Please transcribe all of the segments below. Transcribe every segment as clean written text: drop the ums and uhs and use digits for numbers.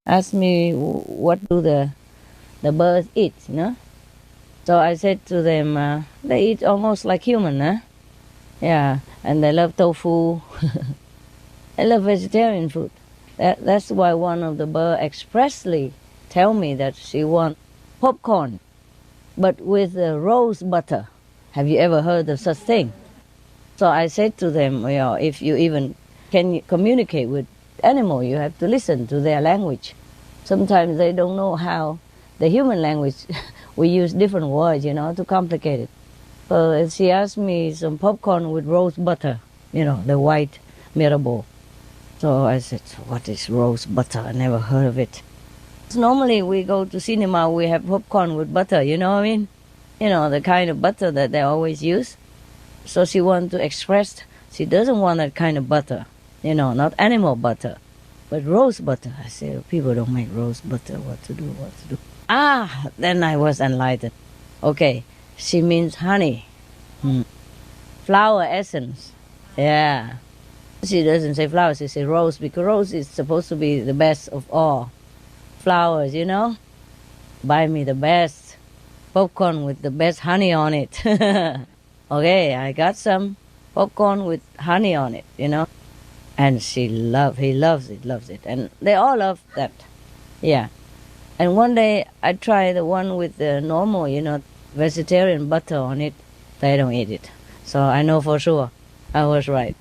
asked me what do the birds eat, So I said to them, they eat almost like human, huh? Yeah, and they love tofu. They love vegetarian food. That's why one of the birds expressly tell me that she want popcorn, but with rose butter. Have you ever heard of such thing? So I said to them, if you even can communicate with animal, you have to listen to their language. Sometimes they don't know how the human language, we use different words, to complicate it. So she asked me some popcorn with rose butter, the white mirabelle. So I said, what is rose butter? I never heard of it. Normally we go to cinema, we have popcorn with butter, you know what I mean? The kind of butter that they always use. So she wants to express she doesn't want that kind of butter, not animal butter, but rose butter. I say, people don't make rose butter, what to do? Then I was enlightened. Okay, she means honey. Flower essence. Yeah. She doesn't say flower, she says rose, because rose is supposed to be the best of all flowers, Buy me the best popcorn with the best honey on it. Okay, I got some popcorn with honey on it, And he loves it. And they all love that. Yeah. And one day I tried the one with the normal, vegetarian butter on it. They don't eat it. So I know for sure I was right,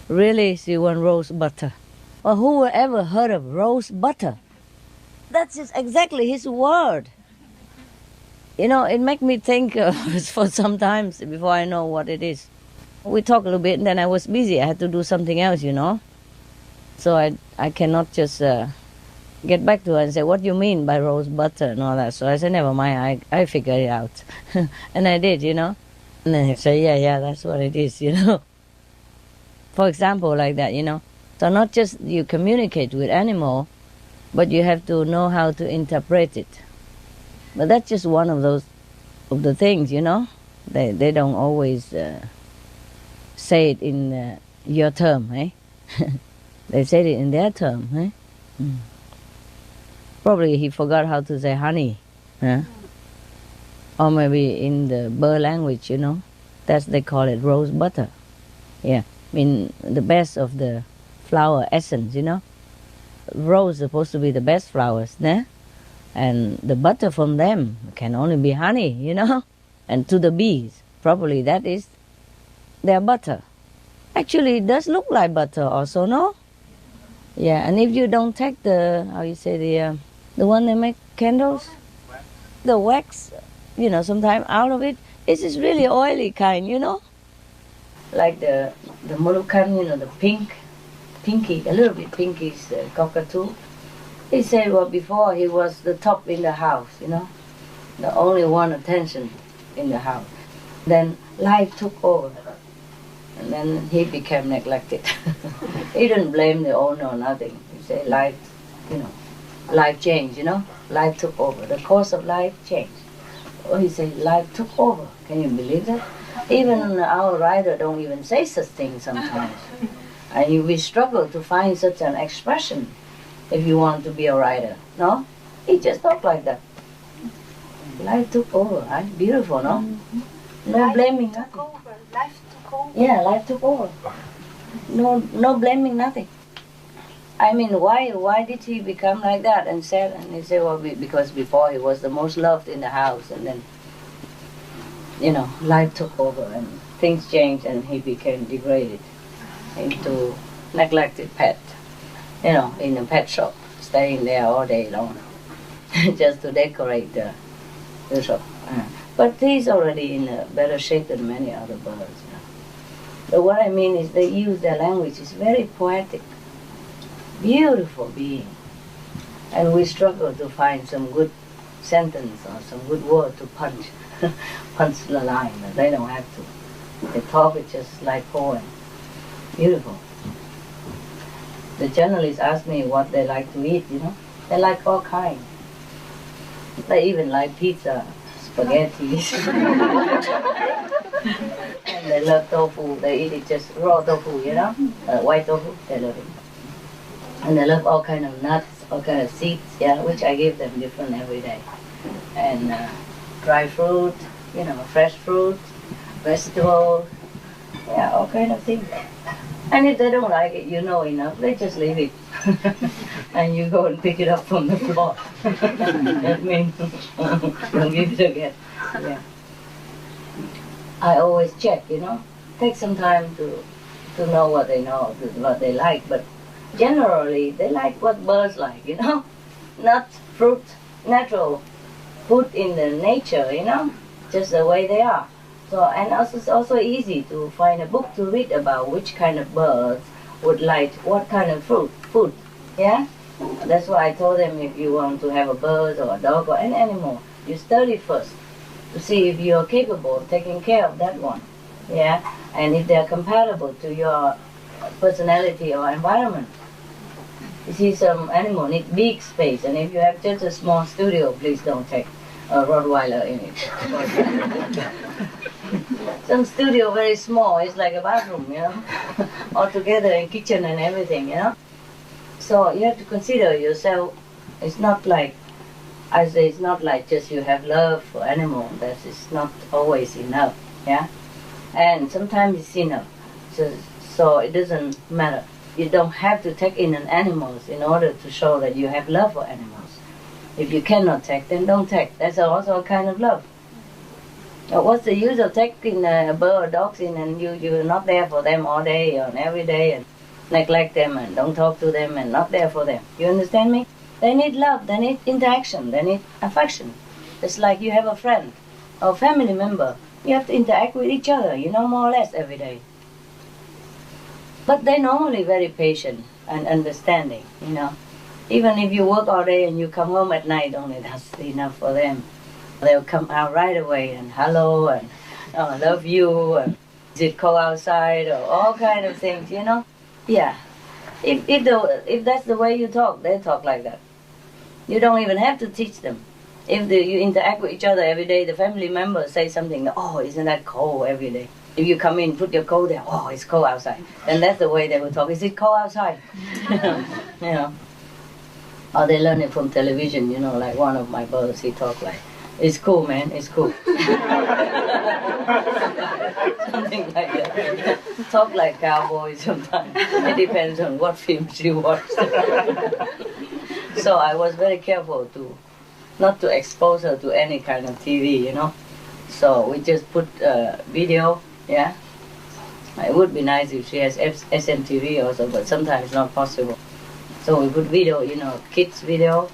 Really, she wants rose butter. Well, who would ever heard of rose butter? That's just exactly his word. It make me think for some times before I know what it is. We talked a little bit, and then I was busy. I had to do something else, So I cannot just get back to her and say, what do you mean by rose butter and all that? So I said, never mind, I figured it out. And I did, And then he said, yeah, that's what it is, For example, like that, So not just you communicate with animal, but you have to know how to interpret it. But that's just one of the things, They don't always say it in your term, eh? They say it in their term, eh? Probably he forgot how to say honey, huh? Or maybe in the bird language, that's they call it rose butter. Yeah, I mean the best of the flower essence, Rose is supposed to be the best flowers, né? And the butter from them can only be honey, And to the bees, probably that is their butter. Actually, it does look like butter also, no? Yeah, and if you don't take the, the one they make candles, the wax, sometimes out of it, it's just really oily kind, Like the Moluccan, the pinky, a little bit pinky cockatoo. He said, well, before he was the top in the house, the only one attention in the house. Then life took over, and then he became neglected. He didn't blame the owner or nothing. He said life, life changed, Life took over. The course of life changed. Oh, he said life took over. Can you believe that? Even our writer don't even say such things sometimes. And we struggle to find such an expression if you want to be a writer, no? He just talked like that. Life took over, right? Beautiful, no? No blaming nothing. Life took over. Yeah, life took over. No blaming nothing. I mean, why did he become like that? And he said, well, because before he was the most loved in the house, and then, life took over and things changed, and he became degraded into neglected pet, in a pet shop, staying there all day long, just to decorate the shop. But he's already in a better shape than many other birds. But what I mean is they use their language. It's very poetic, beautiful being. And we struggle to find some good sentence or some good word to punch the line. But they don't have to. They talk it just like poem. Beautiful. The journalists ask me what they like to eat, They like all kinds. They even like pizza, spaghetti. And they love tofu. They eat it just raw tofu, white tofu. They love it. And they love all kind of nuts, all kind of seeds, yeah, which I give them different every day. And dry fruit, fresh fruit, vegetables, yeah, all kind of things. And if they don't like it, enough, they just leave it. And you go and pick it up from the floor. That means don't give it again. Yeah. I always check, take some time to know what they like, but generally they like what birds like, not fruit, natural food in the nature, just the way they are. So, and also it's also easy to find a book to read about which kind of birds would like what kind of food, yeah? That's why I told them if you want to have a bird or a dog or any animal, you study first to see if you are capable of taking care of that one, yeah? And if they are compatible to your personality or environment. You see, some animal need big space, and if you have just a small studio, please don't take a Rottweiler in it. Some studio very small, it's like a bathroom, all together in kitchen and everything, So you have to consider yourself. It's not like, I say, it's not like just you have love for animal. That is not always enough, yeah. And sometimes it's enough, so it doesn't matter. You don't have to take in an animals in order to show that you have love for animals. If you cannot take, then don't take. That's also a kind of love. What's the use of taking a bird or dogs in and you're not there for them all day and every day and neglect them and don't talk to them and not there for them? You understand me? They need love, they need interaction, they need affection. It's like you have a friend or family member. You have to interact with each other, more or less every day. But they're normally very patient and understanding, Even if you work all day and you come home at night only, that's enough for them. They'll come out right away and hello and I love you and is it cold outside or all kind of things, Yeah. If that's the way you talk, they talk like that. You don't even have to teach them. If you interact with each other every day, the family members say something, oh, isn't that cold every day? If you come in, put your coat there, oh, it's cold outside. Then that's the way they will talk, is it cold outside? Or they learn it from television, like one of my brothers, he talk like, it's cool, man, it's cool. Something like that. Talk like cowboys sometimes. It depends on what films you watch. So I was very careful not to expose her to any kind of TV, So we just put video, yeah. It would be nice if she has SMTV also, but sometimes it's not possible. So we put video, kids video,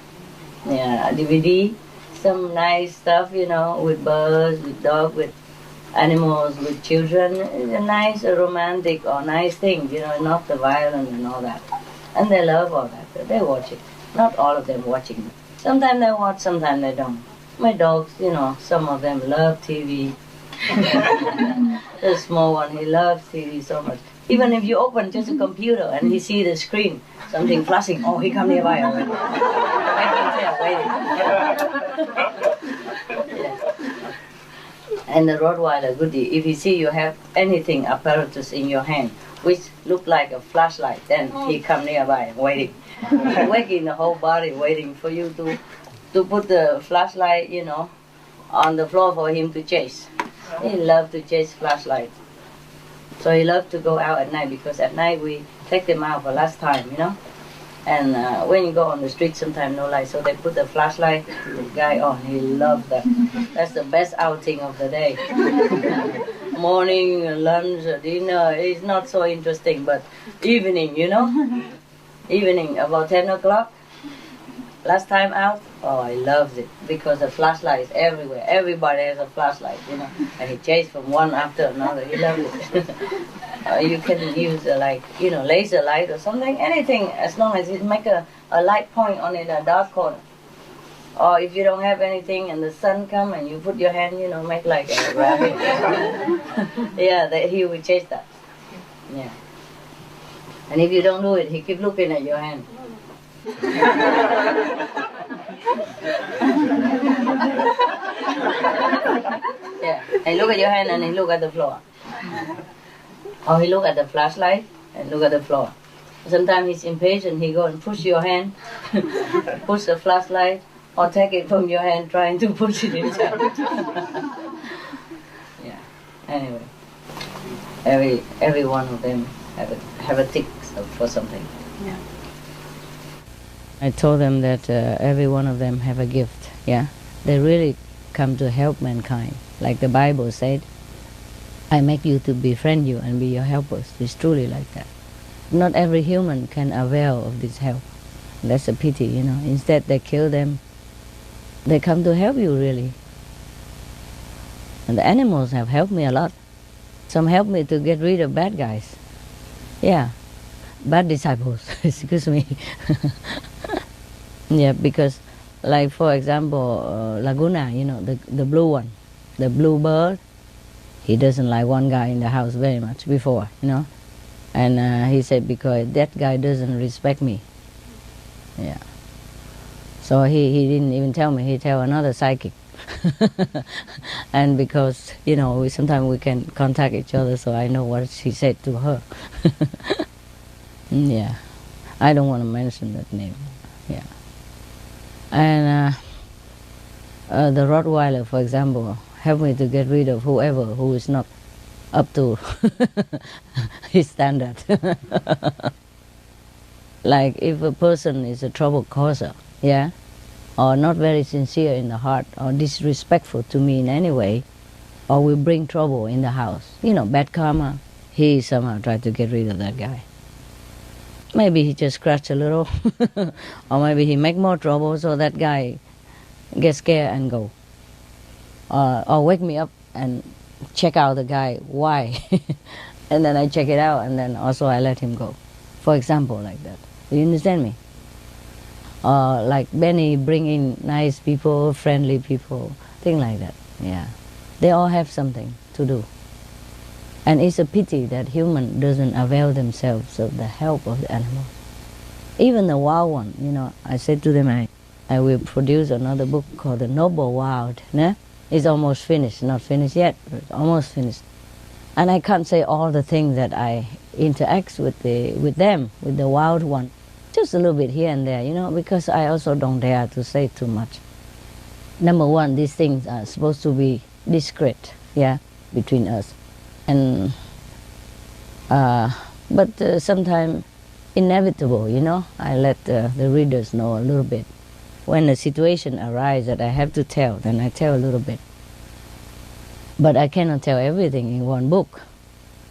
yeah, DVD, some nice stuff, with birds, with dogs, with animals, with children. It's a nice, romantic or nice thing, not the violence and all that. And they love all that. They watch it. Not all of them watching. Sometimes they watch, sometimes they don't. My dogs, some of them love TV. The small one, he loves TV so much. Even if you open just a computer and he see the screen, something flashing, oh, he come nearby already. I can tell, waiting. Yeah. And the Rottweiler goodie, if he see you have anything apparatus in your hand, which look like a flashlight, then he come nearby waiting. Waking the whole body waiting for you to put the flashlight, on the floor for him to chase. He loves to chase flashlight. So he loves to go out at night because at night we take them out for last time, And when you go on the street, sometimes no light, so they put the flashlight, the guy on, he loves that. That's the best outing of the day. Morning, lunch, dinner, it's not so interesting, but evening, evening, about 10 o'clock, last time out, oh, I loved it, because the flashlight is everywhere. Everybody has a flashlight, and he chased from one after another. He loved it. You can use laser light or something, anything, as long as it make a light point on it, a dark corner. Or if you don't have anything and the sun come and you put your hand, make like a rabbit. Yeah, he will chase that. Yeah. And if you don't do it, he keep looking at your hand. Yeah, and look at your hand and he look at the floor. Or he look at the flashlight and look at the floor. Sometimes he's impatient, he go and push your hand, push the flashlight, or take it from your hand trying to push it inside. Yeah, anyway. Every one of them have a tick for something. Yeah. I told them that every one of them have a gift. Yeah, they really come to help mankind, like the Bible said. I make you to befriend you and be your helpers. It's truly like that. Not every human can avail of this help. That's a pity, you know. Instead, they kill them. They come to help you, really. And the animals have helped me a lot. Some help me to get rid of bad guys. Yeah, bad disciples, excuse me. Yeah, because, like for example, Laguna, you know, the blue one, the blue bird, he doesn't like one guy in the house very much before, you know. And he said, because that guy doesn't respect me. Yeah. So he didn't even tell me, he tell another psychic. And because, you know, sometimes we can contact each other, so I know what she said to her. Yeah, I don't want to mention that name. Yeah. And the Rottweiler, for example, helped me to get rid of whoever who is not up to his standard. Like if a person is a trouble causer, yeah, or not very sincere in the heart, or disrespectful to me in any way, or will bring trouble in the house, you know, bad karma, he somehow tried to get rid of that guy. Maybe he just scratch a little, or maybe he make more trouble so that guy gets scared and go. Or wake me up and check out the guy, why? And then I check it out, and then also I let him go. For example, like that. Do you understand me? Like Benny bring in nice people, friendly people, things like that. Yeah, they all have something to do. And it's a pity that human doesn't avail themselves of the help of the animal. Even the wild one, you know, I said to them, I will produce another book called The Noble Wild. Né? It's almost finished, not finished yet, but almost finished. And I can't say all the things that I interact with them, with the wild one. Just a little bit here and there, you know, because I also don't dare to say too much. Number one, these things are supposed to be discreet, yeah, between us. And but sometimes inevitable, you know, I let the readers know a little bit. When a situation arises that I have to tell, then I tell a little bit. But I cannot tell everything in one book.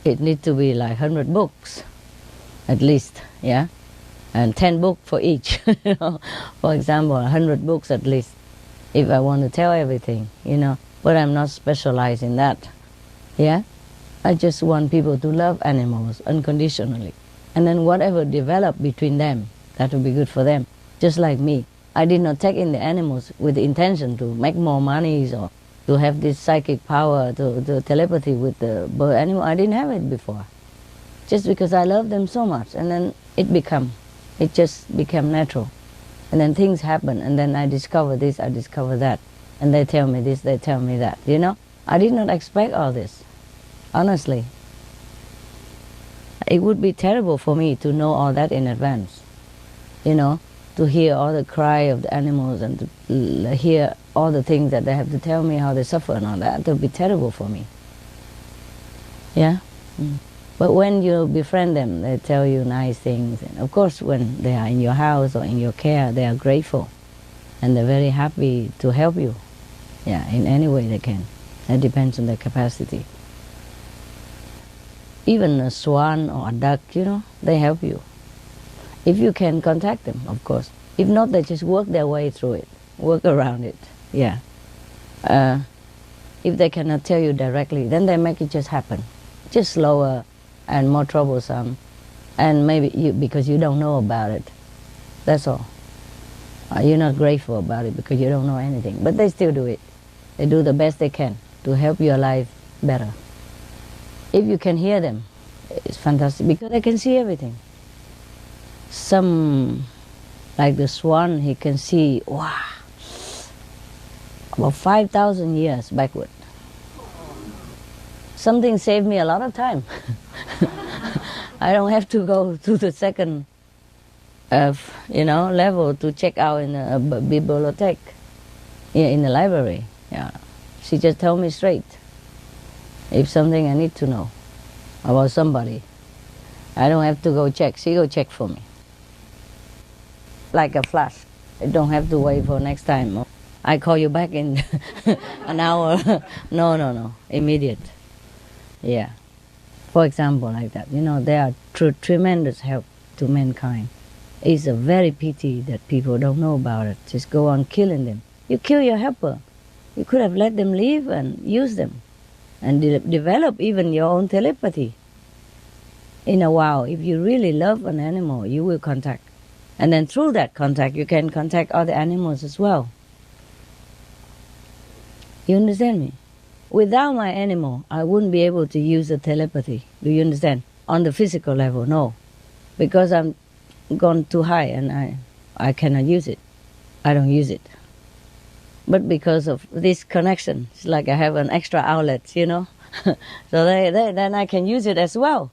It needs to be like 100 books, at least, yeah? And 10 books for each, you know? For example, 100 books at least, if I want to tell everything, you know? But I'm not specialized in that, yeah? I just want people to love animals unconditionally. And then whatever develop between them, that will be good for them. Just like me. I did not take in the animals with the intention to make more money or to have this psychic power, to telepathy with the bird animal. I didn't have it before. Just because I love them so much. And then it just became natural. And then things happen, and then I discover this, I discover that. And they tell me this, they tell me that, you know? I did not expect all this, honestly. It would be terrible for me to know all that in advance, you know? To hear all the cry of the animals and to hear all the things that they have to tell me, how they suffer and all that. It would be terrible for me. Yeah? Mm. But when you befriend them, they tell you nice things. And of course, when they are in your house or in your care, they are grateful. And they're very happy to help you. Yeah, in any way they can. It depends on their capacity. Even a swan or a duck, you know, they help you. If you can contact them, of course. If not, they just work their way through it, work around it, yeah. If they cannot tell you directly, then they make it just happen. Just slower and more troublesome. And maybe because you don't know about it. That's all. You're not grateful about it because you don't know anything. But they still do it. They do the best they can to help your life better. If you can hear them, it's fantastic because they can see everything. Some, like the swan, he can see, wow, about 5,000 years backward. Something saved me a lot of time. I don't have to go to the second level to check out in a bibliothèque, in the library. Yeah, she just told me straight. If something I need to know about somebody, I don't have to go check. She go check for me. Like a flash. I don't have to wait for next time. I call you back in an hour. No. Immediate. Yeah. For example, like that. They are tremendous help to mankind. It's a very pity that people don't know about it. Just go on killing them. You kill your helper. You could have let them live and use them. And develop even your own telepathy. In a while, if you really love an animal, you will contact. And then through that contact, you can contact other animals as well. You understand me? Without my animal, I wouldn't be able to use the telepathy. Do you understand? On the physical level, no. Because I'm gone too high and I cannot use it. I don't use it. But because of this connection, it's like I have an extra outlet, So then I can use it as well.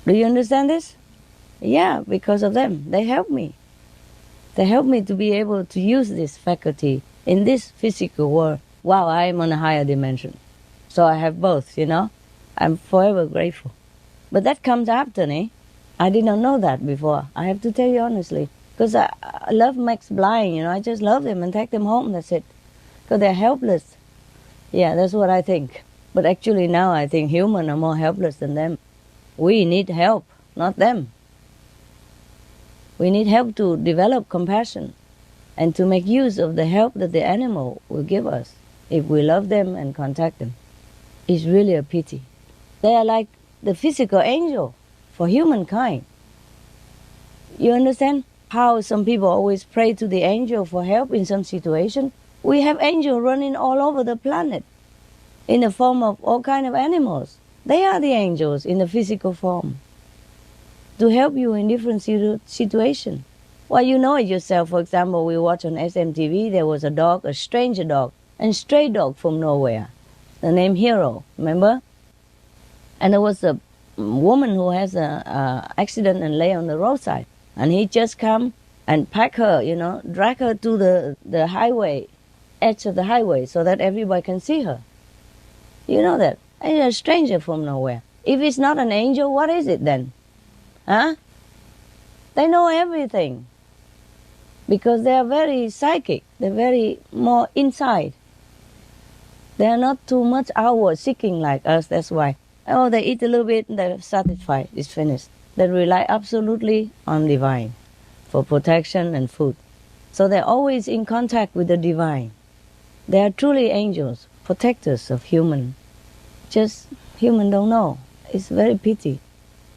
Do you understand this? Yeah, because of them. They help me. They help me to be able to use this faculty in this physical world while I'm on a higher dimension. So I have both, I'm forever grateful. But that comes after, I did not know that before. I have to tell you honestly. Because love makes blind, I just love them and take them home, that's it. Because they're helpless. Yeah, that's what I think. But actually now I think humans are more helpless than them. We need help, not them. We need help to develop compassion and to make use of the help that the animal will give us if we love them and contact them. It's really a pity. They are like the physical angel for humankind. You understand how some people always pray to the angel for help in some situation? We have angels running all over the planet in the form of all kinds of animals. They are the angels in the physical form to help you in different situations. Well, you know it yourself. For example, we watch on SMTV, there was a dog, a stranger dog, and stray dog from nowhere. The name Hero, remember? And there was a woman who has an accident and lay on the roadside. And he just come and pack her, drag her to the highway, edge of the highway, so that everybody can see her. You know that. And a stranger from nowhere. If it's not an angel, what is it then? Huh? They know everything. Because they are very psychic. They're very more inside. They are not too much outward seeking like us, that's why. Oh, they eat a little bit and they're satisfied, it's finished. They rely absolutely on divine for protection and food. So they're always in contact with the divine. They are truly angels, protectors of human. Just human don't know. It's very pity.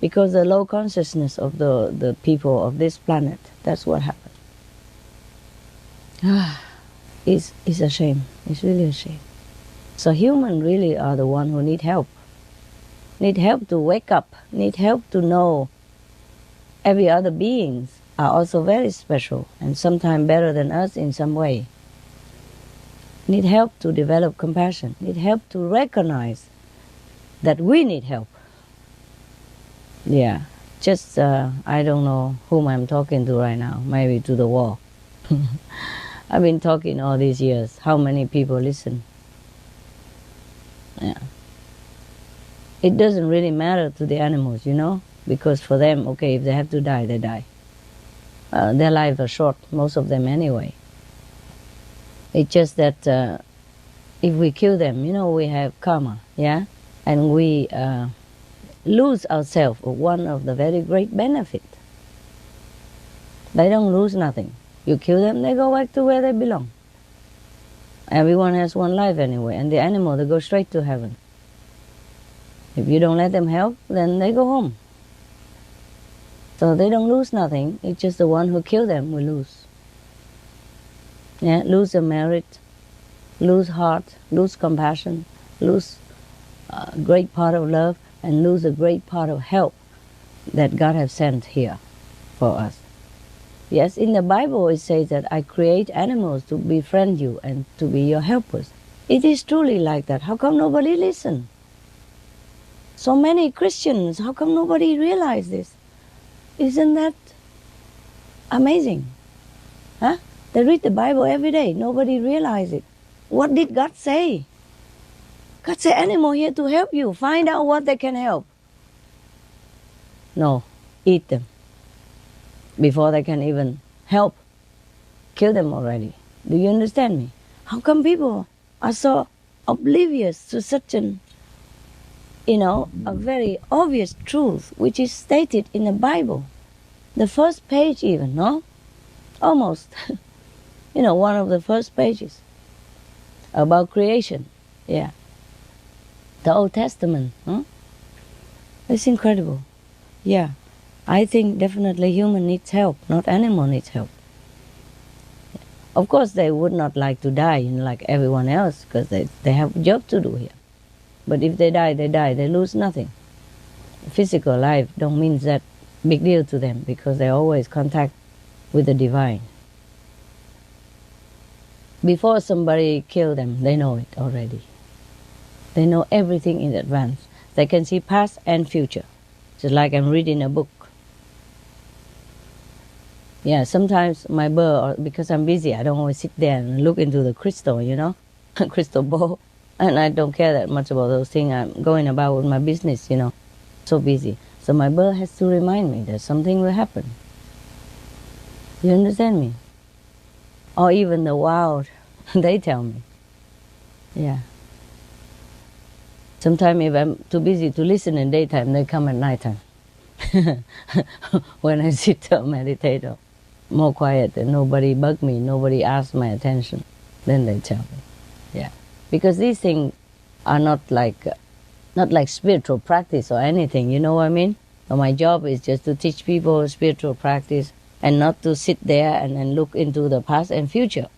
Because the low consciousness of the people of this planet, that's what happened. It's a shame. It's really a shame. So humans really are the one who need help. Need help to wake up. Need help to know every other beings are also very special and sometimes better than us in some way. Need help to develop compassion. Need help to recognize that we need help. Yeah, just I don't know whom I'm talking to right now. Maybe to the wall. I've been talking all these years. How many people listen? Yeah. It doesn't really matter to the animals, because for them, okay, if they have to die, they die. Their lives are short, most of them anyway. It's just that if we kill them, we have karma, yeah? And we lose ourselves of one of the very great benefits. They don't lose nothing. You kill them, they go back to where they belong. Everyone has one life anyway, and the animal, they go straight to heaven. If you don't let them help, then they go home. So they don't lose nothing. It's just the one who killed them will lose. Yeah, lose a merit, lose heart, lose compassion, lose a great part of love, and lose a great part of help that God has sent here for us. Yes, in the Bible it says that I create animals to befriend you and to be your helpers. It is truly like that. How come nobody listens? So many Christians, how come nobody realized this? Isn't that amazing? Huh? They read the Bible every day. Nobody realizes it. What did God say? God said, animal here to help you. Find out what they can help. No, eat them. Before they can even help, kill them already. Do you understand me? How come people are so oblivious to such an, a very obvious truth which is stated in the Bible? The first page even, no? Almost. One of the first pages about creation. Yeah. The Old Testament. Huh? It's incredible. Yeah. I think definitely human needs help, not animal needs help. Of course, they would not like to die, like everyone else, because they have a job to do here. But if they die, they die. They lose nothing. Physical life don't mean that big deal to them because they always contact with the divine. Before somebody kill them, they know it already. They know everything in advance. They can see past and future. Just like I'm reading a book. Yeah, sometimes my bird, because I'm busy, I don't always sit there and look into the crystal, crystal ball. And I don't care that much about those things. I'm going about with my business, so busy. So my bird has to remind me that something will happen. You understand me? Or even the wild, they tell me. Yeah. Sometimes if I'm too busy to listen in daytime, they come at nighttime. When I sit or meditate or more quiet and nobody bug me, nobody asks my attention, then they tell me. Yeah. Because these things are not like spiritual practice or anything, you know what I mean? So my job is just to teach people spiritual practice and not to sit there and look into the past and future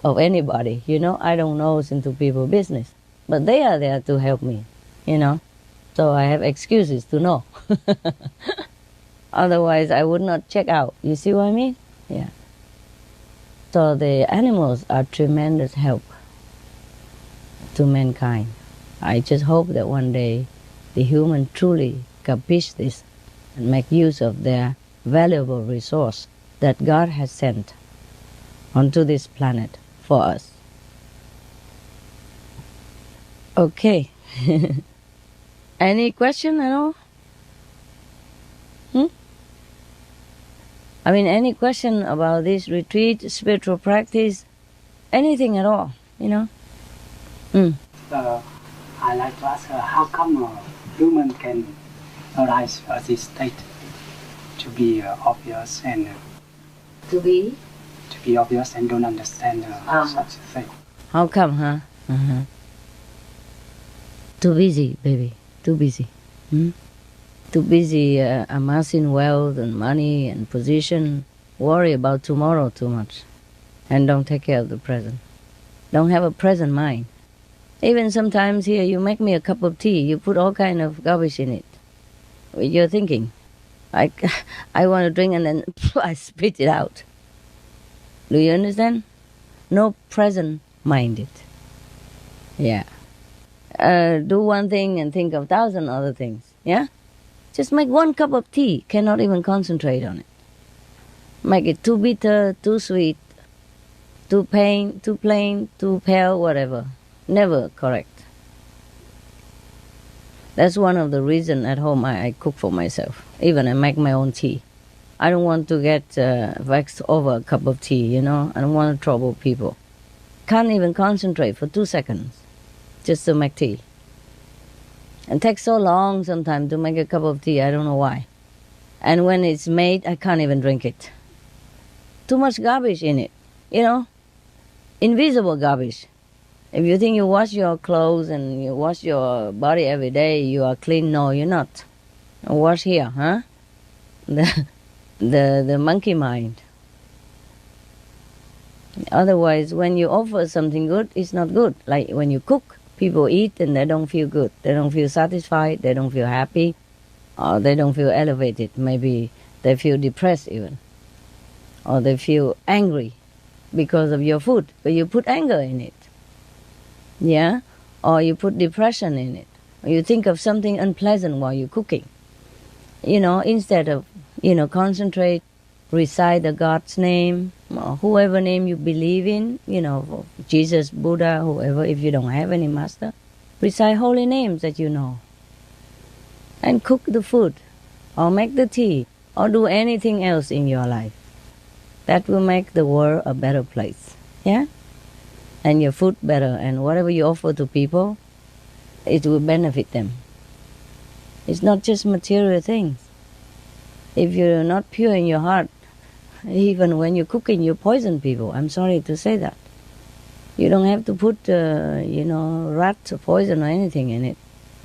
of anybody, I don't know into people's business. But they are there to help me, So I have excuses to know. Otherwise, I would not check out. You see what I mean? Yeah. So the animals are tremendous help to mankind. I just hope that one day the human truly capish this and make use of their valuable resource that God has sent onto this planet for us. Okay. Any question at all? Any question about this retreat, spiritual practice, anything at all, I like to ask her, how come human can arise at this state to be obvious and To be? Obvious and don't understand such a thing? How come, huh? Uh-huh. Too busy, baby. Too busy. Too busy amassing wealth and money and position. Worry about tomorrow too much. And don't take care of the present. Don't have a present mind. Even sometimes here you make me a cup of tea. You put all kind of garbage in it. You're thinking, I want to drink and then I spit it out. Do you understand? No present minded. Yeah. Do one thing and think of 1,000 other things. Yeah? Just make one cup of tea. Cannot even concentrate on it. Make it too bitter, too sweet, too plain, too pale, whatever. Never correct. That's one of the reasons at home I cook for myself. Even I make my own tea. I don't want to get vexed over a cup of tea, I don't want to trouble people. Can't even concentrate for 2 seconds just to make tea. It takes so long sometimes to make a cup of tea, I don't know why. And when it's made, I can't even drink it. Too much garbage in it, invisible garbage. If you think you wash your clothes and you wash your body every day, you are clean. No, you're not. Wash here, huh? The monkey mind. Otherwise, when you offer something good, it's not good. Like when you cook, people eat and they don't feel good. They don't feel satisfied. They don't feel happy. Or they don't feel elevated. Maybe they feel depressed even. Or they feel angry because of your food. But you put anger in it. Yeah? Or you put depression in it. You think of something unpleasant while you're cooking. Instead of, concentrate, recite the God's name, or whoever name you believe in, Jesus, Buddha, whoever, if you don't have any master, recite holy names that you know. And cook the food, or make the tea, or do anything else in your life. That will make the world a better place, yeah? And your food better, and whatever you offer to people, it will benefit them. It's not just material things. If you're not pure in your heart, even when you're cooking, you poison people. I'm sorry to say that. You don't have to put, rat or poison or anything in it.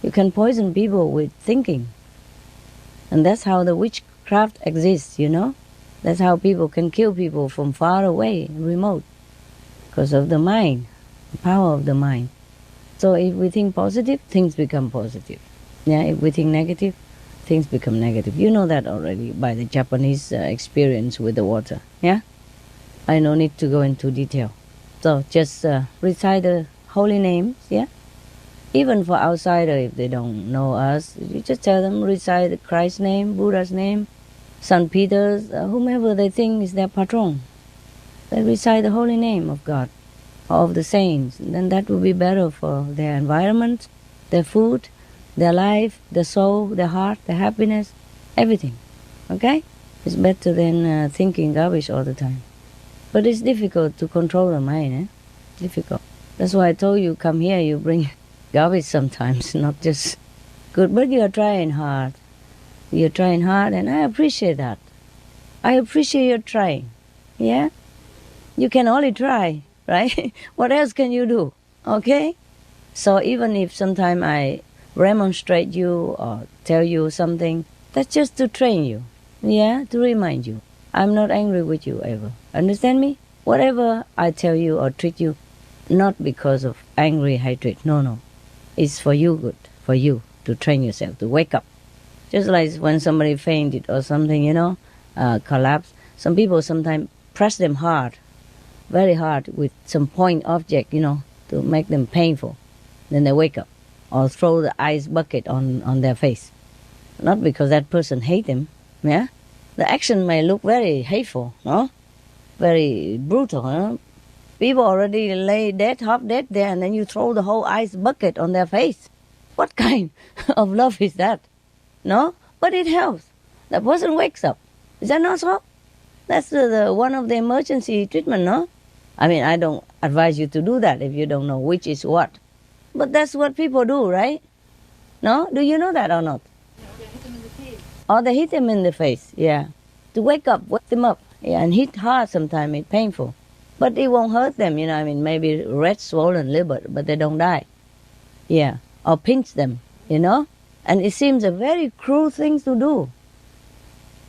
You can poison people with thinking. And that's how the witchcraft exists, That's how people can kill people from far away, remote, because of the mind, the power of the mind. So if we think positive, things become positive. Yeah, if we think negative, things become negative. You know that already by the Japanese experience with the water. Yeah? I no need to go into detail. So just recite the holy names, yeah? Even for outsider, if they don't know us, you just tell them recite Christ's name, Buddha's name, St. Peter's, whomever they think is their patron. They recite the holy name of God, or of the saints. Then that will be better for their environment, their food, their life, their soul, their heart, their happiness, everything. Okay? It's better than thinking garbage all the time. But it's difficult to control the mind, Difficult. That's why I told you, come here, you bring garbage sometimes, not just good. But you are trying hard. You're trying hard, and I appreciate that. I appreciate your trying, yeah? You can only try, right? What else can you do, okay? So even if sometimes I remonstrate you or tell you something, that's just to train you, yeah, to remind you. I'm not angry with you ever. Understand me? Whatever I tell you or treat you, not because of angry hatred, no. It's for you good, for you to train yourself, to wake up. Just like when somebody fainted or something, collapse. Some people sometimes press them hard, very hard with some point object, to make them painful. Then they wake up. Or throw the ice bucket on their face. Not because that person hates them, yeah? The action may look very hateful, no? Very brutal, no? People already lay dead, half dead there, and then you throw the whole ice bucket on their face. What kind of love is that? No? But it helps. The person wakes up. Is that not so? That's the one of the emergency treatment, no? I mean, I don't advise you to do that if you don't know which is what. But that's what people do, right? No? Do you know that or not? They hit them in the face. Or they hit them in the face, yeah. To wake them up. Yeah, and hit hard sometimes, it's painful. But it won't hurt them, maybe red swollen liver, but they don't die. Yeah. Or pinch them, And it seems a very cruel thing to do.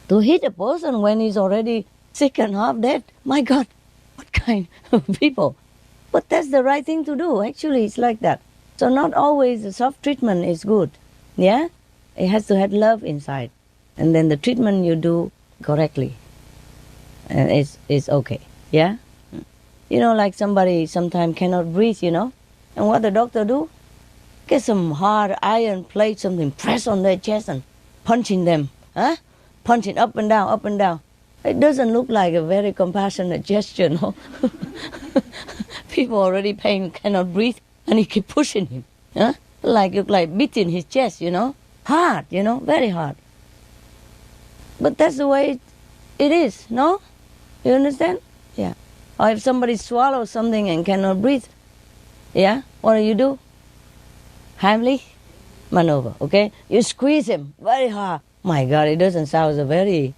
To hit a person when he's already sick and half dead. My God, what kind of people? But that's the right thing to do. Actually, it's like that. So not always the soft treatment is good. Yeah? It has to have love inside. And then the treatment you do correctly. And it's okay. Yeah? Like somebody sometimes cannot breathe, And what the doctor do? Get some hard iron plate, something, press on their chest and punching them. Punching up and down, up and down. It doesn't look like a very compassionate gesture, no? People already pain, cannot breathe, and he keep pushing him. Look like beating his chest, Hard, very hard. But that's the way it is, no? You understand? Yeah. Or if somebody swallows something and cannot breathe, yeah, what do? Heimlich maneuver, okay? You squeeze him very hard. My God, it doesn't sound a very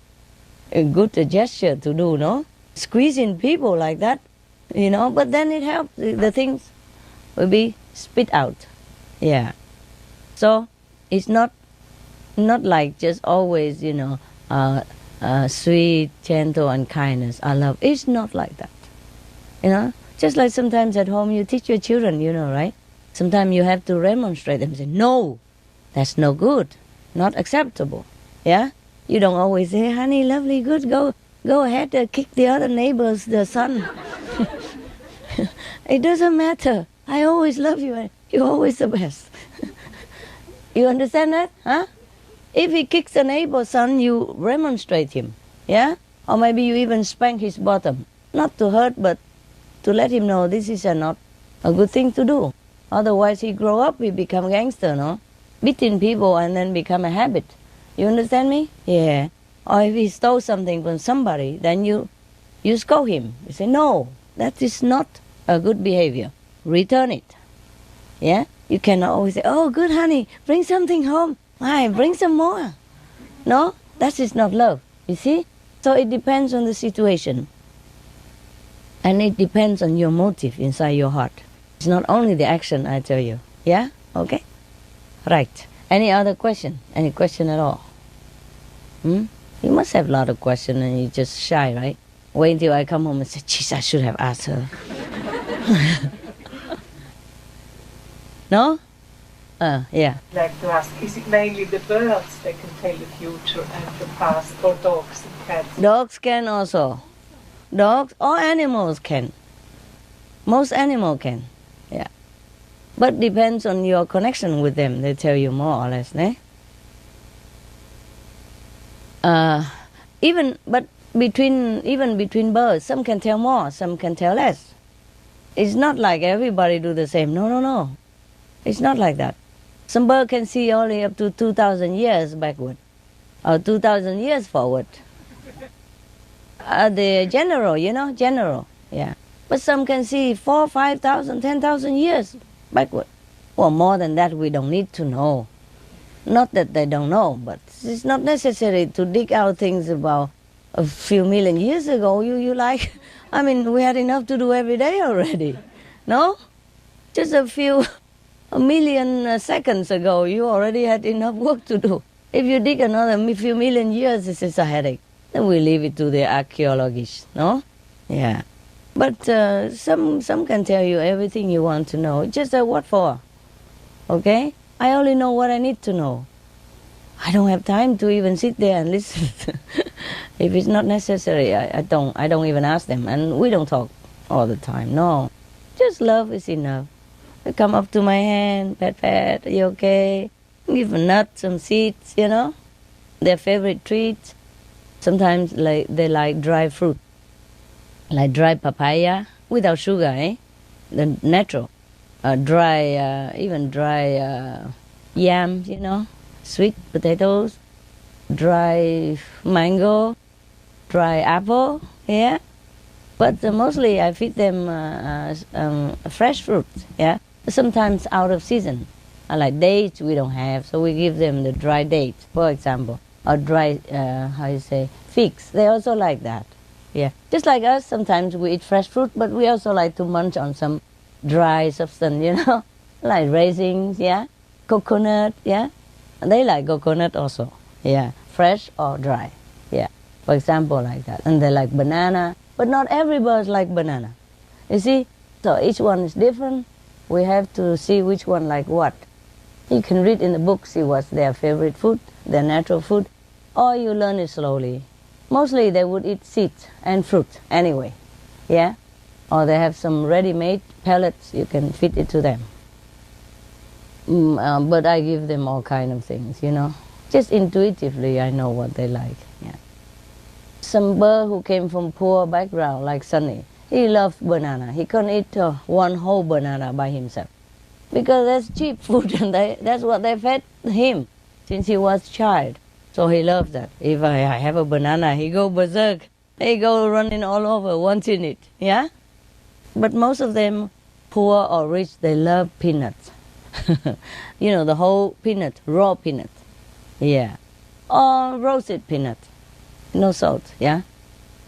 good gesture to do, no? Squeezing people like that, but then it helps. The things will be spit out. Yeah. So it's not like just always, sweet, gentle, and kindness. I love. It's not like that. Just like sometimes at home you teach your children, right? Sometimes you have to remonstrate them and say, no, that's no good, not acceptable. Yeah? You don't always say, honey, lovely, good, go ahead, kick the other neighbor's the son. It doesn't matter. I always love you. You're always the best. You understand that? Huh? If he kicks a neighbor's son, you remonstrate him. Yeah? Or maybe you even spank his bottom. Not to hurt, but to let him know this is not a good thing to do. Otherwise, he grow up, he become gangster, no? Beating people and then become a habit. You understand me? Yeah. Or if he stole something from somebody, then you scold him. You say, no, that is not a good behavior. Return it. Yeah? You cannot always say, oh, good honey, bring something home. Hi, bring some more. No, that is not love. You see? So it depends on the situation. And it depends on your motive inside your heart. It's not only the action, I tell you. Yeah? Okay? Right. Any other question? Any question at all? You must have a lot of questions and you're just shy, right? Wait until I come home and say, jeez, I should have asked her. No? Yeah. I'd like to ask, is it mainly the birds that can tell the future and the past, or dogs and cats? Dogs can also. Dogs or animals can. Most animals can. Yeah. But depends on your connection with them. They tell you more or less, ne? Even between birds, some can tell more, some can tell less. It's not like everybody do the same. No. It's not like that. Some bird can see only up to 2,000 years backward, or 2,000 years forward. The general, yeah. But some can see 4,000, 5,000, 10,000 years backward. Well, more than that, we don't need to know. Not that they don't know, but it's not necessary to dig out things about a few million years ago. You like, I mean, we had enough to do every day already. No? Just a million seconds ago, you already had enough work to do. If you dig another few million years, this is a headache. Then we leave it to the archaeologists, no? Yeah. But some can tell you everything you want to know. Just what for? Okay? I only know what I need to know. I don't have time to even sit there and listen. If it's not necessary, I don't even ask them. And we don't talk all the time, no. Just love is enough. They come up to my hand, pat, you okay? Give a nut, some seeds, their favorite treats. Sometimes they like dry fruit, like dry papaya without sugar, eh? The natural. Even dry yams, sweet potatoes, dry mango, dry apple, yeah? But mostly I feed them fresh fruits, yeah? Sometimes out of season. Like dates we don't have, so we give them the dry dates, for example. Or dry, figs. They also like that, yeah. Just like us, sometimes we eat fresh fruit, but we also like to munch on some dry substance, like raisins, yeah? Coconut, yeah? And they like coconut also, yeah? Fresh or dry, yeah? For example, like that. And they like banana, but not every bird like banana. You see? So each one is different. We have to see which one like what. You can read in the book, see what's their favorite food, their natural food, or you learn it slowly. Mostly they would eat seeds and fruit anyway, yeah? Or they have some ready-made pellets, you can feed it to them. But I give them all kind of things, Just intuitively I know what they like, yeah. Some bird who came from poor background, like Sunny, he loved banana. He couldn't eat one whole banana by himself. Because that's cheap food and that's what they fed him since he was a child. So he loved that. If I have a banana, he go berserk. He go running all over wanting it, yeah? But most of them, poor or rich, they love peanuts. The whole peanut, raw peanut, yeah. Or roasted peanut, no salt, yeah?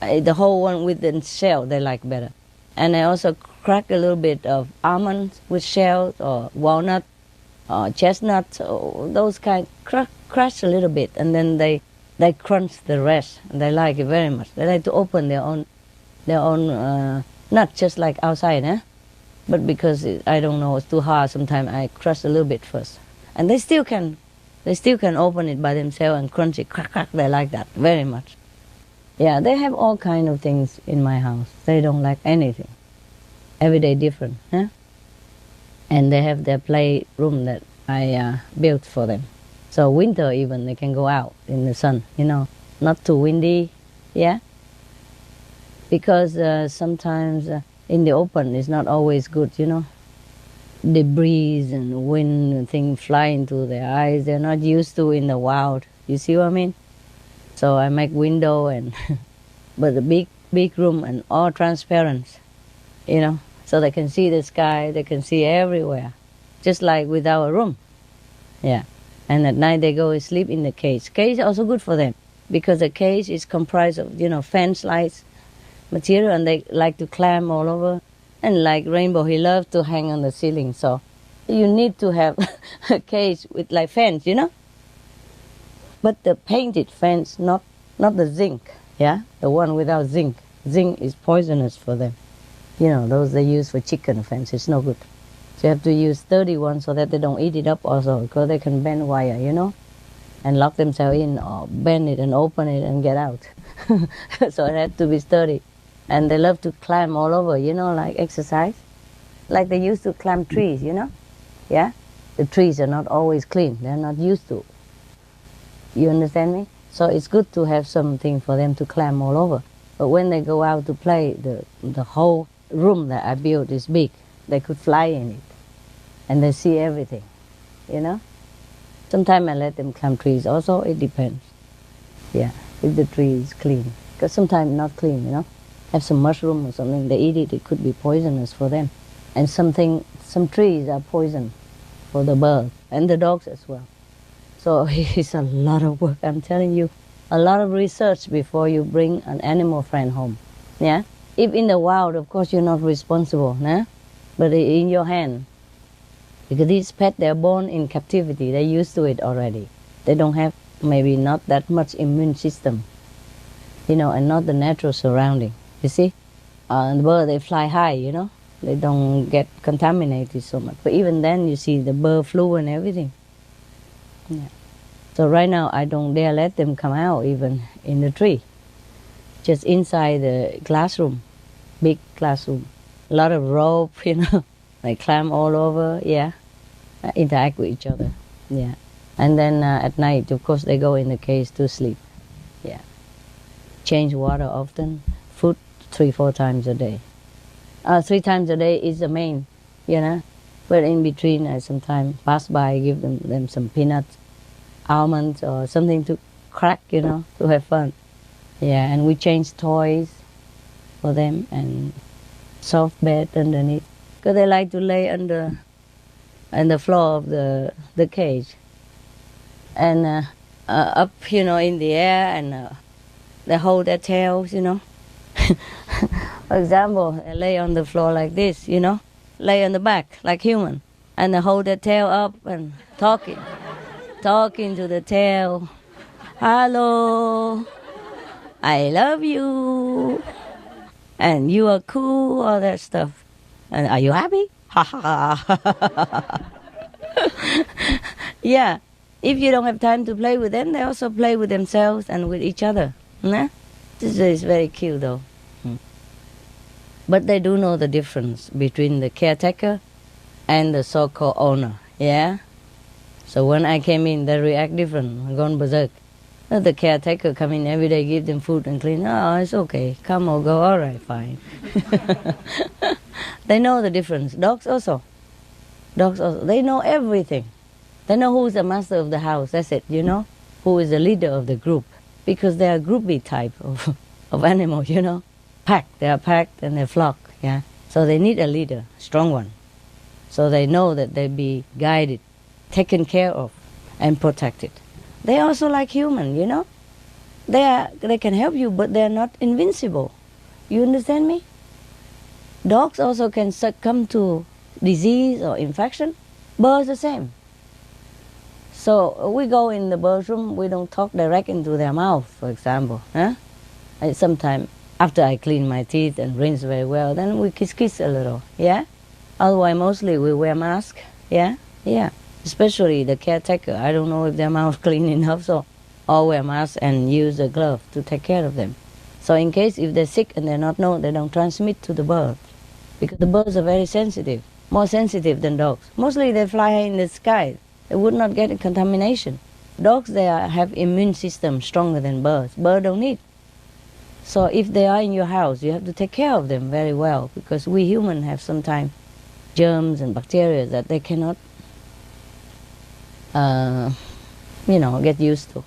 The whole one with the shell they like better. And I also crack a little bit of almonds with shells, or walnut, or chestnuts, or those kind. Crush a little bit, and then they crunch the rest. And they like it very much. They like to open their own nut, just like outside, eh? But because I don't know, it's too hard. Sometimes I crush a little bit first, and they still can open it by themselves and crunch it. Crack. They like that very much. Yeah, they have all kind of things in my house. They don't like anything. Every day different, huh? And they have their playroom that I built for them. So winter even they can go out in the sun, not too windy, yeah. Because sometimes in the open it's not always good, The breeze and wind and things fly into their eyes. They're not used to in the wild. You see what I mean? So I make window and but a big room and all transparent, so they can see the sky. They can see everywhere, just like with our room. Yeah. And at night they go and sleep in the cage. Cage is also good for them because the cage is comprised of, fence lights material, and they like to climb all over. And like Rainbow, he loves to hang on the ceiling. So you need to have a cage with like fence, But the painted fence, not the zinc, yeah? The one without zinc. Zinc is poisonous for them. Those they use for chicken fence, it's no good. So you have to use sturdy ones so that they don't eat it up also, because they can bend wire, and lock themselves in or bend it and open it and get out. So it has to be sturdy. And they love to climb all over, like exercise. Like they used to climb trees, Yeah? The trees are not always clean. They're not used to. You understand me? So it's good to have something for them to climb all over. But when they go out to play, the whole room that I built is big. They could fly in it. And they see everything, Sometimes I let them climb trees. Also, it depends. Yeah, if the tree is clean. Because sometimes not clean, Have some mushroom or something, they eat it, it could be poisonous for them. And some trees are poison for the birds and the dogs as well. So it's a lot of work, I'm telling you. A lot of research before you bring an animal friend home. Yeah? If in the wild, of course, you're not responsible, nah? But in your hand. Because these pets, they're born in captivity. They're used to it already. They don't have maybe not that much immune system, and not the natural surrounding. You see? The bird, they fly high, They don't get contaminated so much. But even then, you see the bird flu and everything. Yeah. So right now, I don't dare let them come out even in the tree. Just inside the classroom, big classroom. A lot of rope, They climb all over, yeah. Interact with each other, yeah. And then at night, of course, they go in the cage to sleep, yeah. Change water often, food 3-4 times a day. 3 times a day is the main, But in between, I sometimes pass by, give them some peanuts, almonds, or something to crack, to have fun. Yeah, and we change toys for them and soft bed underneath. Because they like to lay under the floor of the cage. And up, in the air, and they hold their tails, For example, they lay on the floor like this, Lay on the back like human. And they hold their tail up and talking to the tail. Hello, I love you. And you are cool, all that stuff. And are you happy? Ha ha. Yeah. If you don't have time to play with them, they also play with themselves and with each other. Nah? This is very cute though. But they do know the difference between the caretaker and the so-called owner. Yeah? So when I came in, they react different. I'm gone berserk. The caretaker come in every day, give them food and clean. Oh, it's okay. Come or go. All right, fine. They know the difference. Dogs also. They know everything. They know who is the master of the house. That's it, Who is the leader of the group. Because they are groupie type of animal, Packed. They are packed and they flock, yeah. So they need a leader, strong one. So they know that they be guided, taken care of, and protected. They also like human, They can help you, but they're not invincible. You understand me? Dogs also can succumb to disease or infection. Birds the same. So we go in the bird's room, we don't talk direct into their mouth, for example. Sometimes after I clean my teeth and rinse very well, then we kiss a little, yeah? Otherwise, mostly we wear masks, yeah? Yeah. Especially the caretaker. I don't know if their mouth clean enough, so all wear masks and use a glove to take care of them. So in case if they're sick and they don't transmit to the birds. Because the birds are very sensitive, more sensitive than dogs. Mostly they fly in the sky. They would not get a contamination. Dogs, have immune system stronger than birds. Birds don't need. So if they are in your house, you have to take care of them very well, because we humans have sometimes germs and bacteria that they cannot, get used to.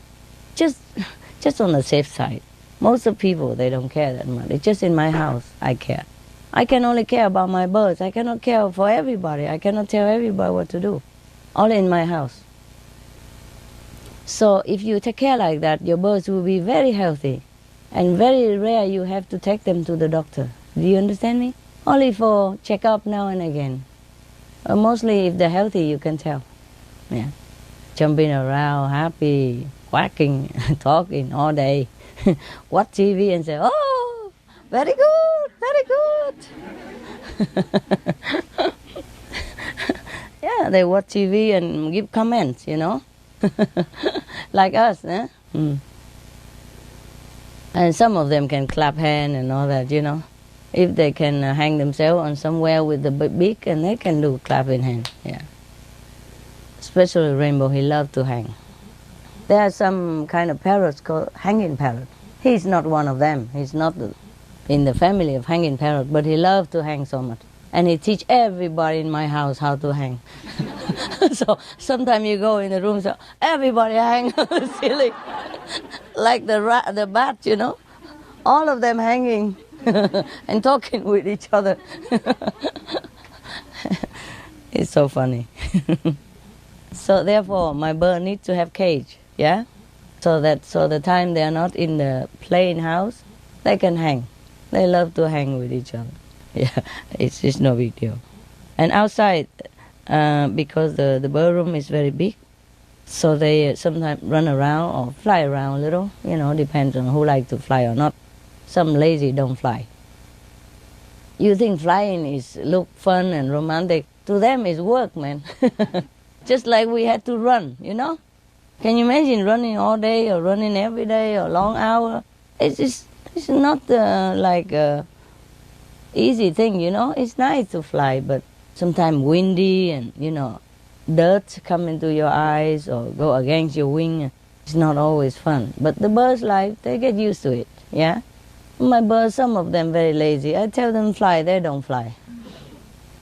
Just on the safe side. Most of people, they don't care that much. It's just in my house, I care. I can only care about my birds. I cannot care for everybody. I cannot tell everybody what to do. All in my house. So if you take care like that, your birds will be very healthy. And very rare you have to take them to the doctor. Do you understand me? Only for checkup now and again. Mostly if they're healthy, you can tell. Yeah. Jumping around, happy, quacking, talking all day. Watch TV and say, oh, very good, very good. Yeah, they watch TV and give comments, like us, eh? Mm. And some of them can clap hands and all that, If they can hang themselves on somewhere with the beak, and they can do clapping hands, yeah. Especially Rainbow, he loves to hang. There are some kind of parrots called hanging parrot. He's not one of them. He's not in the family of hanging parrot, but he loves to hang so much. And he teach everybody in my house how to hang. So sometimes you go in the room, so everybody hang on the ceiling. Like the bat, All of them hanging and talking with each other. It's so funny. So therefore, my bird needs to have cage, yeah? So the time they are not in the plain house, they can hang. They love to hang with each other. Yeah, it's just no big deal. And outside, because the bird room is very big, so they sometimes run around or fly around a little, depends on who like to fly or not. Some lazy don't fly. You think flying look fun and romantic. To them, it's work, man. Just like we had to run, Can you imagine running all day or running every day or long hour? It's not easy thing, It's nice to fly, but sometimes windy and, dirt come into your eyes or go against your wing. It's not always fun. But the birds' life, they get used to it, yeah? My birds, some of them very lazy. I tell them fly, they don't fly.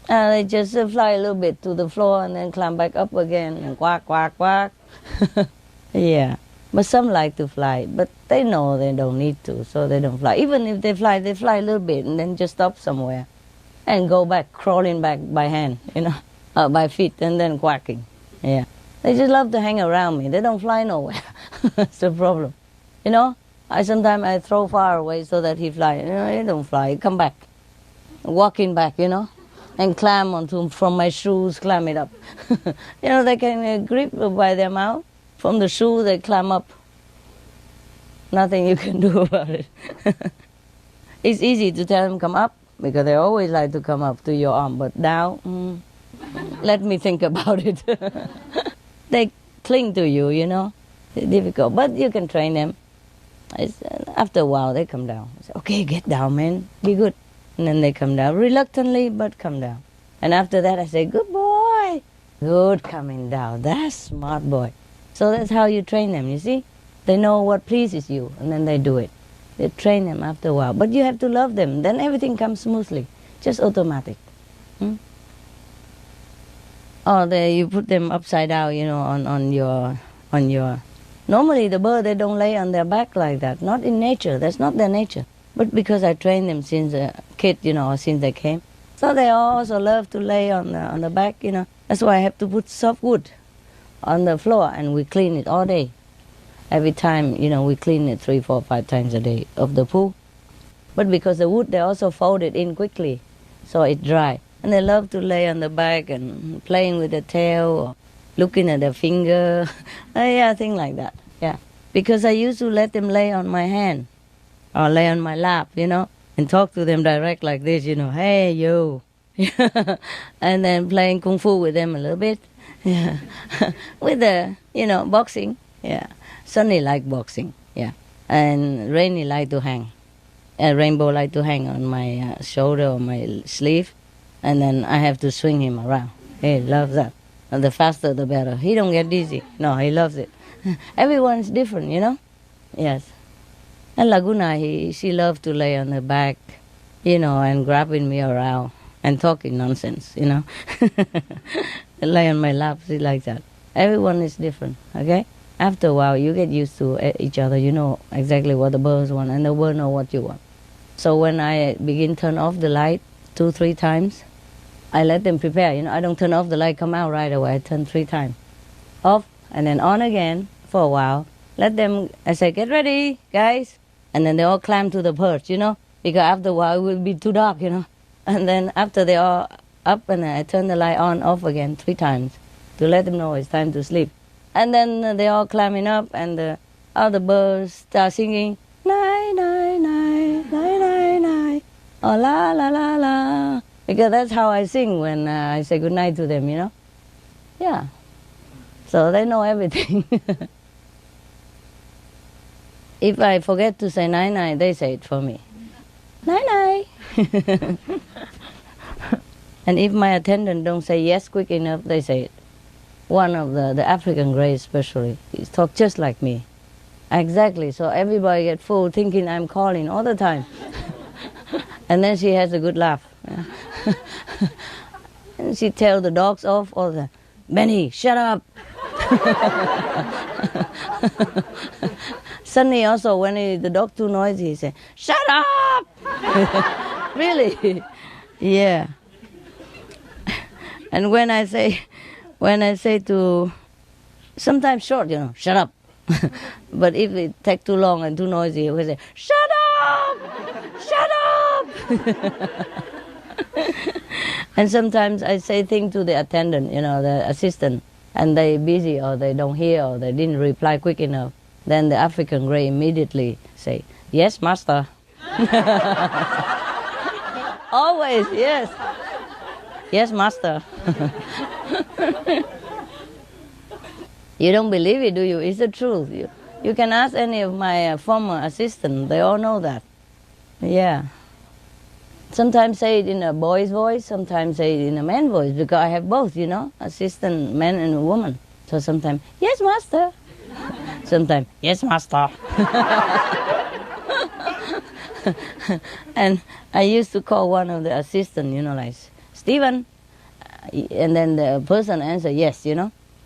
They just fly a little bit to the floor and then climb back up again and quack, quack, quack. Yeah. But some like to fly, but they know they don't need to, so they don't fly. Even if they fly a little bit and then just stop somewhere and go back, crawling back by hand, by feet, and then quacking. Yeah. They just love to hang around me. They don't fly nowhere. That's the problem. Sometimes I throw far away so that he fly. He don't fly. He come back, walking back, and climb from my shoes, climb it up. They can grip by their mouth. From the shoe, they climb up. Nothing you can do about it. It's easy to tell them come up, because they always like to come up to your arm, but down, let me think about it. They cling to you, It's difficult, but you can train them. After a while, they come down. I say, okay, get down, man, be good. And then they come down, reluctantly, but come down. And after that, I say, good boy. Good coming down. That's smart boy. So that's how you train them, you see? They know what pleases you, and then they do it. They train them after a while. But you have to love them. Then everything comes smoothly. Just automatic. Or you put them upside down, on your... Normally, the bird, they don't lay on their back like that. Not in nature. That's not their nature. But because I trained them since a kid, or since they came. So they also love to lay on the back, That's why I have to put soft wood on the floor, and we clean it all day. Every time, we clean it 3, 4, 5 times a day of the pool. But because the wood, they also fold it in quickly, so it's dry. And they love to lay on the back and playing with their tail or looking at their finger. Yeah, things like that, yeah. Because I used to let them lay on my hand or lay on my lap, and talk to them direct like this, hey, you. And then playing kung fu with them a little bit. Yeah. With the, boxing. Yeah. Sunny like boxing. Yeah. And Rainy like to hang. Rainbow like to hang on my shoulder or my sleeve. And then I have to swing him around. He loves that. And the faster the better. He don't get dizzy. No, he loves it. Everyone's different, Yes. And Laguna, she loved to lay on her back, and grabbing me around and talking nonsense, Lay on my lap, she likes that. Everyone is different, okay? After a while, you get used to each other. You know exactly what the birds want, and the bird know what you want. So when I begin turn off the light 2-3 times, I let them prepare. I don't turn off the light, come out right away. I turn 3 times. Off, and then on again for a while. Let them, I say, get ready, guys. And then they all climb to the perch, because after a while it will be too dark, And then after they all up, and I turn the light on, off again 3 times to let them know it's time to sleep. And then they all climbing up, and the other birds start singing, night, night, night, night, night, night, oh, la, la, la, la. Because that's how I sing when I say goodnight to them, Yeah. So they know everything. If I forget to say night, night, they say it for me. Night, night. And if my attendant don't say yes quick enough, they say it. One of the African grey especially, he talk just like me. Exactly, so everybody get full thinking I'm calling all the time. And then she has a good laugh. And she tell the dogs off all the time, Benny, shut up. Sunny also, when the dog too noisy, he say, shut up. Really? Yeah. And when I say to, sometimes short, shut up. But if it take too long and too noisy, he will say, shut up! Shut up! And sometimes I say things to the attendant, the assistant, and they busy or they don't hear or they didn't reply quick enough. Then the African grey immediately say, yes, master. Always, yes. Yes, master. You don't believe it, do you? It's the truth. You can ask any of my former assistants. They all know that. Yeah. Sometimes say it in a boy's voice, sometimes say it in a man's voice, because I have both, assistant, man and a woman. So sometimes, yes, master. Sometimes, yes, master. And I used to call one of the assistants, like, Stephen. And then the person answer, yes,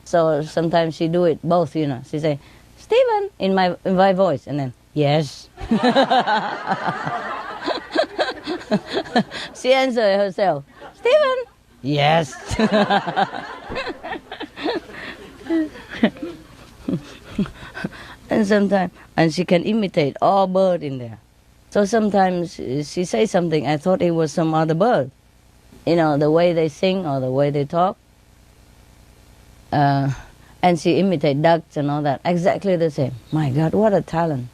So sometimes she do it both, She say, Stephen, in my voice, and then, yes. She answer herself, Stephen, yes. And sometimes, and she can imitate all bird in there. So sometimes she say something, I thought it was some other bird. The way they sing or the way they talk. And she imitate ducks and all that, exactly the same. My God, what a talent.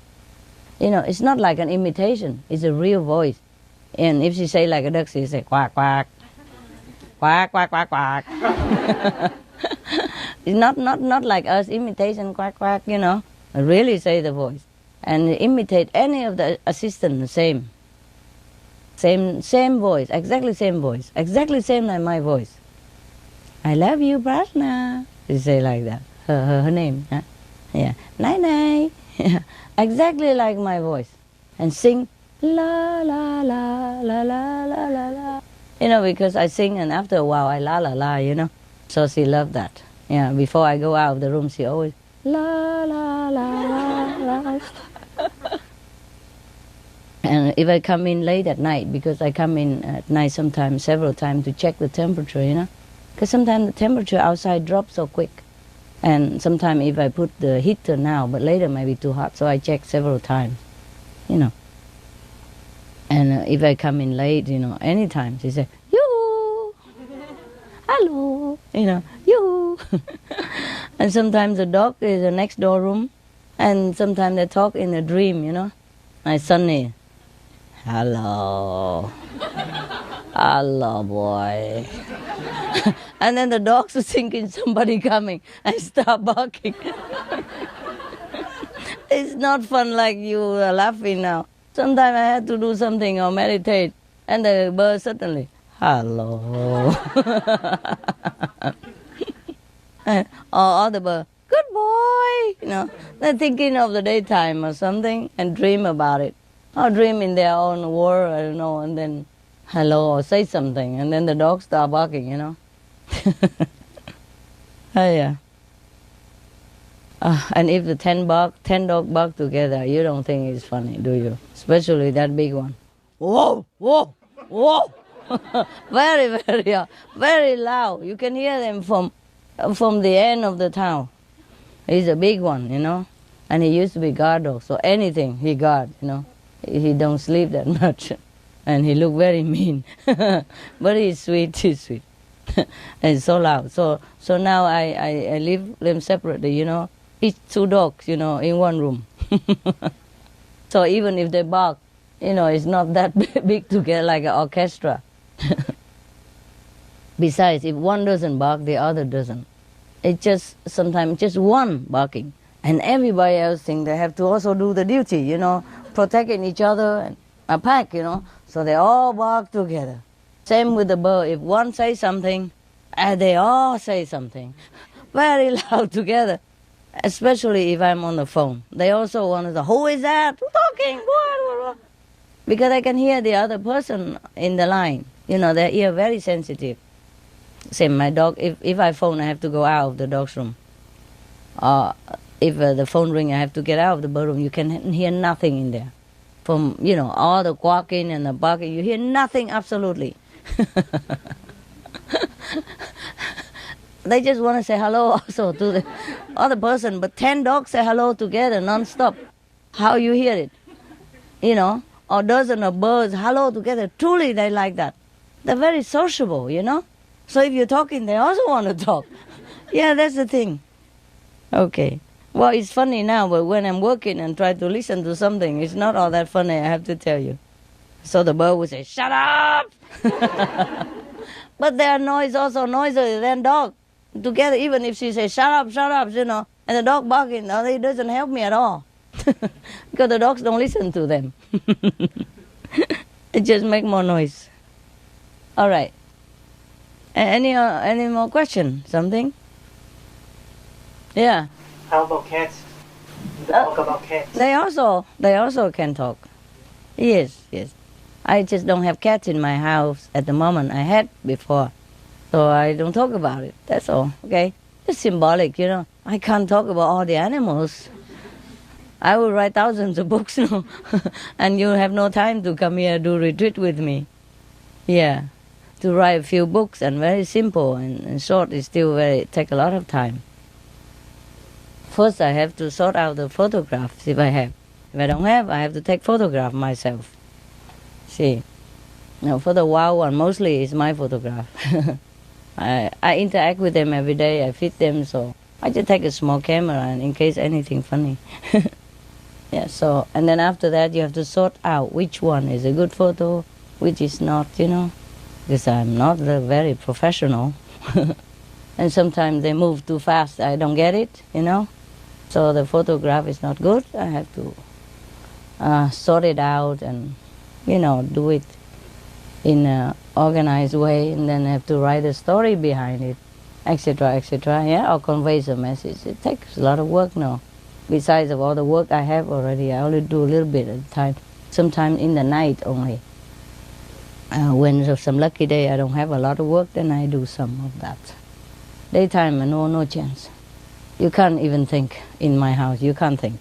It's not like an imitation, it's a real voice. And if she say like a duck, she say quack, quack. Quack, quack, quack, quack. It's not like us, imitation, quack, quack, I really say the voice. And imitate any of the assistants the same. Same voice, exactly same voice. Exactly same like my voice. I love you, Prasna. She say like that. Her name. Huh? Yeah. Night night. Exactly like my voice. And sing la la la la la la la la. Because I sing and after a while I la la la, So she loved that. Yeah, before I go out of the room, she always la la la la la. And if I come in late at night, because I come in at night sometimes, several times to check the temperature, Because sometimes the temperature outside drops so quick. And sometimes if I put the heater now, but later might be too hot, so I check several times, And if I come in late, anytime, she say, yoo, hello, yoo. And sometimes the dog is the next door room, and sometimes they talk in a dream, My Sonny, hello, hello, boy. And then the dogs are thinking somebody coming and start barking. It's not fun like you are laughing now. Sometimes I have to do something or meditate, and the bird suddenly, hello. Or the bird, good boy, they're thinking of the daytime or something and dream about it. Or dream in their own world, I don't know, and then hello or say something, and then the dogs start barking. Oh, yeah. And if the 10 dog bark together, you don't think it's funny, do you? Especially that big one. Whoa, whoa, whoa. Very, very loud. You can hear them from the end of the town. He's a big one, and he used to be guard dog, so anything he guard, He don't sleep that much, and he look very mean, but he's sweet, and so loud. So now I leave them separately, each 2 dogs, in one room. So even if they bark, it's not that big together like an orchestra. Besides, if one doesn't bark, the other doesn't. It's just sometimes just one barking, and everybody else think they have to also do the duty, protecting each other and a pack, so they all bark together. Same with the bird. If one says something, they all say something, very loud together. Especially if I'm on the phone, they also want to say, "Who is that? Who's talking?" Because I can hear the other person in the line. Their ear very sensitive. Same my dog. If I phone, I have to go out of the dog's room. If the phone ring, I have to get out of the bird room. You can hear nothing in there. From all the quacking and the barking, you hear nothing absolutely. They just want to say hello also to the other person, but 10 dogs say hello together non-stop. How you hear it? Or dozen of birds hello together. Truly they like that. They're very sociable, So if you're talking, they also want to talk. Yeah, that's the thing. Okay. Well, it's funny now, but when I'm working and try to listen to something, it's not all that funny, I have to tell you. So the bird will say, "Shut up!" But their noise also noisier than dog. Together, even if she says, shut up, and the dog barking, it doesn't help me at all. Because the dogs don't listen to them. It just make more noise. All right. Any more question? Something? Yeah. How about cats? Talk about cats. They also can talk. Yes. I just don't have cats in my house at the moment. I had before. So I don't talk about it. That's all. Okay? It's symbolic, I can't talk about all the animals. I will write thousands of books now. And you have no time to come here do retreat with me. Yeah. To write a few books and very simple and short is still take a lot of time. First I have to sort out the photographs if I have. If I don't have, I have to take photograph myself. See. Now for the wild one, mostly it's my photograph. I interact with them every day, I feed them, so I just take a small camera and in case anything funny. Yeah, so, and then after that you have to sort out which one is a good photo, which is not, because I'm not very professional. And sometimes they move too fast, I don't get it, So the photograph is not good, I have to sort it out and, do it in an organized way, and then have to write a story behind it, etc., yeah, or conveys a message. It takes a lot of work now. Besides of all the work I have already, I only do a little bit at a time, sometimes in the night only. When there's some lucky day I don't have a lot of work, then I do some of that. Daytime, no chance. You can't even think in my house, you can't think.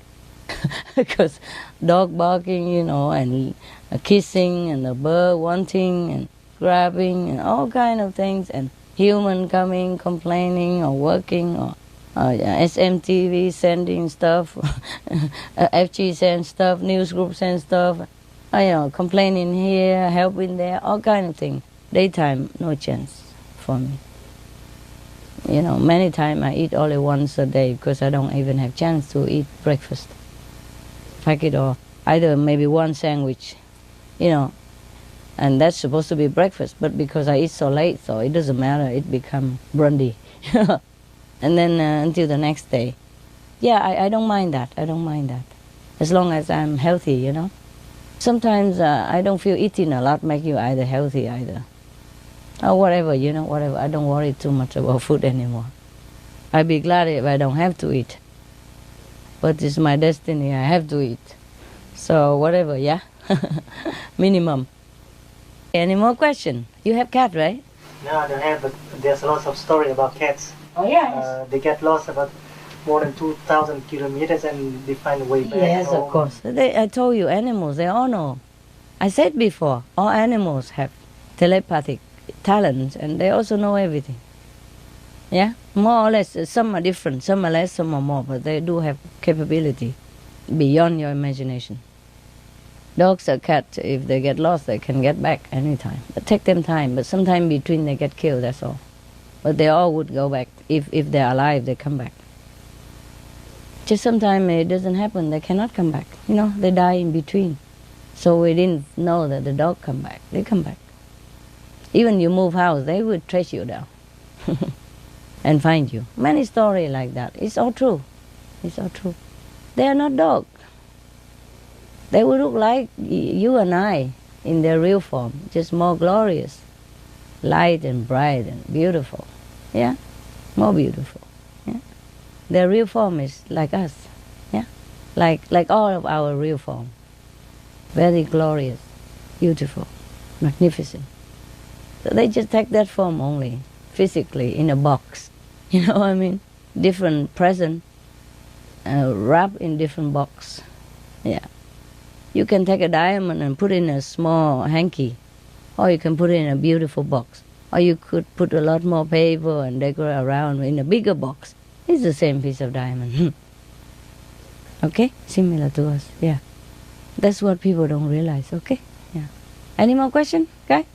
Because dog barking, and kissing, and the bird wanting, and grabbing, and all kind of things, and human coming, complaining, or working, or SMTV sending stuff, FG sends stuff, news group sends stuff, complaining here, helping there, all kind of things. Daytime, no chance for me. Many times I eat only once a day because I don't even have chance to eat breakfast. Pack it or either maybe one sandwich, and that's supposed to be breakfast, but because I eat so late, so it doesn't matter, it become brandy. And then until the next day. Yeah, I don't mind that, as long as I'm healthy, Sometimes I don't feel eating a lot make you either healthy either. Or whatever, whatever. I don't worry too much about food anymore. I'd be glad if I don't have to eat. But it's my destiny, I have to eat. So whatever, yeah? Minimum. Any more question? You have cat, right? No, I don't have, but there's lots of story about cats. Oh, yes. They get lost about more than 2,000 kilometers and they find a way back Yes, home. of course. I told you, animals, they all know. I said before, all animals have telepathic talents and they also know everything. Yeah? More or less, some are different, some are less, some are more, but they do have capability beyond your imagination. Dogs or cats, if they get lost, they can get back anytime. But take them time, but sometime between they get killed, that's all. But they all would go back. If they're alive, they come back. Just sometimes it doesn't happen, they cannot come back. You know, they die in between. So we didn't know that the dog come back. They come back. Even you move house, they would trace you down and find you. Many stories like that. It's all true. It's all true. They are not dogs. They would look like you and I in their real form, just more glorious, light and bright and beautiful. Yeah, more beautiful. Yeah, their real form is like us. Yeah, like all of our real form. Very glorious, beautiful, magnificent. So they just take that form only, physically in a box. You know what I mean? Different present, wrapped in different box. Yeah. You can take a diamond and put it in a small hanky, or you can put it in a beautiful box, or you could put a lot more paper and decorate around in a bigger box. It's the same piece of diamond. Okay? Similar to us, yeah. That's what people don't realize, okay? Yeah. Any more question, guy?